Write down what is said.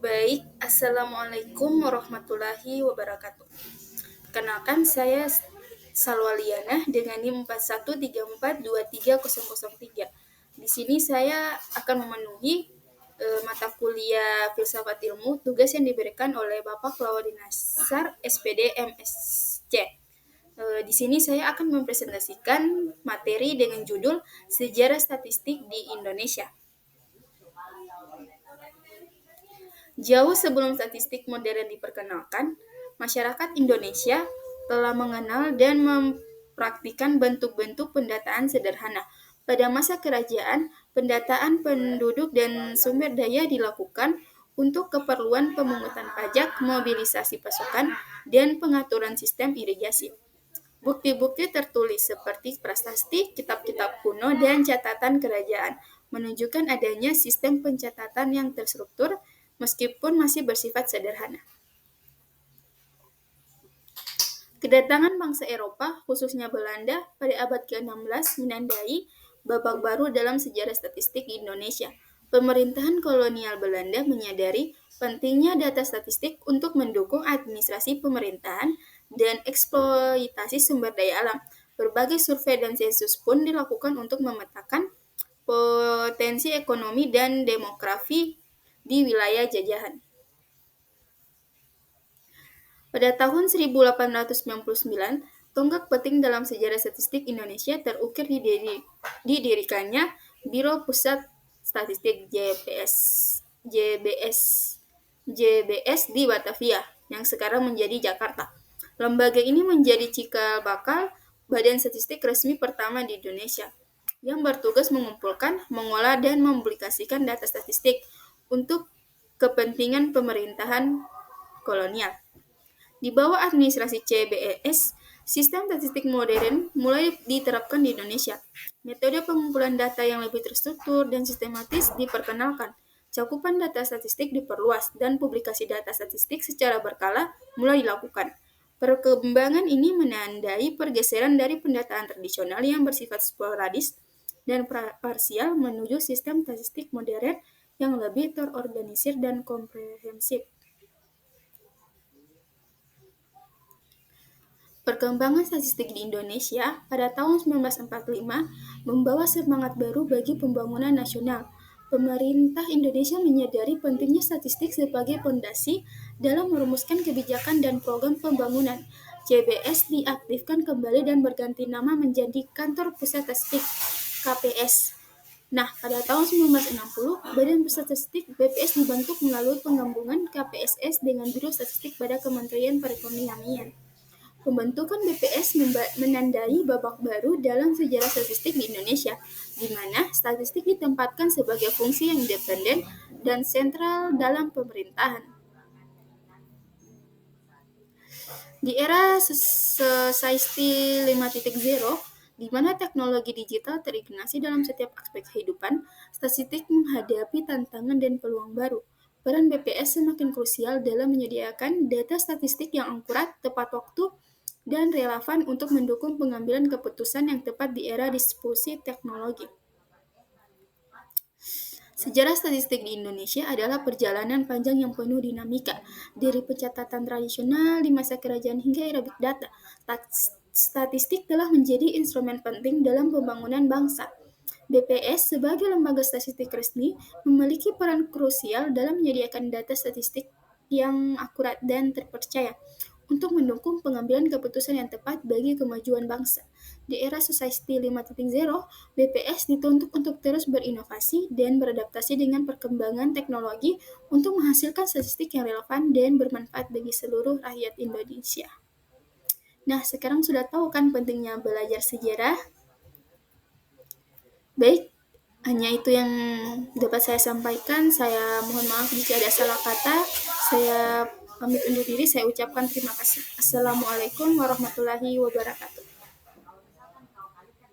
Baik, Assalamualaikum warahmatullahi wabarakatuh. Kenalkan, saya Salwaliana dengan NIM 4134230003. Di sini saya akan memenuhi mata kuliah Filsafat Ilmu, tugas yang diberikan oleh Bapak Laudi Nasar, SPD MSc. Di sini saya akan mempresentasikan materi dengan judul Sejarah Statistik di Indonesia. Jauh sebelum statistik modern diperkenalkan, masyarakat Indonesia telah mengenal dan mempraktikkan bentuk-bentuk pendataan sederhana. Pada masa kerajaan, pendataan penduduk dan sumber daya dilakukan untuk keperluan pemungutan pajak, mobilisasi pasokan, dan pengaturan sistem irigasi. Bukti-bukti tertulis seperti prasasti, kitab-kitab kuno, dan catatan kerajaan menunjukkan adanya sistem pencatatan yang terstruktur meskipun masih bersifat sederhana. Kedatangan bangsa Eropa, khususnya Belanda, pada abad ke-16 menandai babak baru dalam sejarah statistik di Indonesia. Pemerintahan kolonial Belanda menyadari pentingnya data statistik untuk mendukung administrasi pemerintahan dan eksploitasi sumber daya alam. Berbagai survei dan sensus pun dilakukan untuk memetakan potensi ekonomi dan demografi di wilayah jajahan. Pada tahun 1899, tonggak penting dalam sejarah statistik Indonesia terukir didirikannya Biro Pusat Statistik JBS di Batavia, yang sekarang menjadi Jakarta. Lembaga ini menjadi cikal bakal badan statistik resmi pertama di Indonesia, yang bertugas mengumpulkan, mengolah, dan mempublikasikan data statistik untuk kepentingan pemerintahan kolonial. Di bawah administrasi CBS, sistem statistik modern mulai diterapkan di Indonesia. Metode pengumpulan data yang lebih terstruktur dan sistematis diperkenalkan. Cakupan data statistik diperluas dan publikasi data statistik secara berkala mulai dilakukan. Perkembangan ini menandai pergeseran dari pendataan tradisional yang bersifat sporadis dan parsial menuju sistem statistik modern yang lebih terorganisir dan komprehensif. Perkembangan statistik di Indonesia pada tahun 1945 membawa semangat baru bagi pembangunan nasional. Pemerintah Indonesia menyadari pentingnya statistik sebagai fondasi dalam merumuskan kebijakan dan program pembangunan. CBS diaktifkan kembali dan berganti nama menjadi Kantor Pusat Statistik KPS. Nah, pada tahun 1960, Badan Pusat Statistik BPS dibentuk melalui penggabungan KPSS dengan Biro Statistik pada Kementerian Perekonomian. Pembentukan BPS menandai babak baru dalam sejarah statistik di Indonesia, di mana statistik ditempatkan sebagai fungsi yang independen dan sentral dalam pemerintahan. Di era Society 5.0, di mana teknologi digital terintegrasi dalam setiap aspek kehidupan, statistik menghadapi tantangan dan peluang baru. Peran BPS semakin krusial dalam menyediakan data statistik yang akurat, tepat waktu, dan relevan untuk mendukung pengambilan keputusan yang tepat di era disrupsi teknologi. Sejarah statistik di Indonesia adalah perjalanan panjang yang penuh dinamika, dari pencatatan tradisional di masa kerajaan hingga era big data. Statistik telah menjadi instrumen penting dalam pembangunan bangsa. BPS sebagai lembaga statistik resmi memiliki peran krusial dalam menyediakan data statistik yang akurat dan terpercaya untuk mendukung pengambilan keputusan yang tepat bagi kemajuan bangsa. Di era Society 5.0, BPS dituntut untuk terus berinovasi dan beradaptasi dengan perkembangan teknologi untuk menghasilkan statistik yang relevan dan bermanfaat bagi seluruh rakyat Indonesia. Nah, sekarang sudah tahu kan pentingnya belajar sejarah? Baik, hanya itu yang dapat saya sampaikan. Saya mohon maaf jika ada salah kata. Saya pamit undur diri, saya ucapkan terima kasih. Assalamualaikum warahmatullahi wabarakatuh.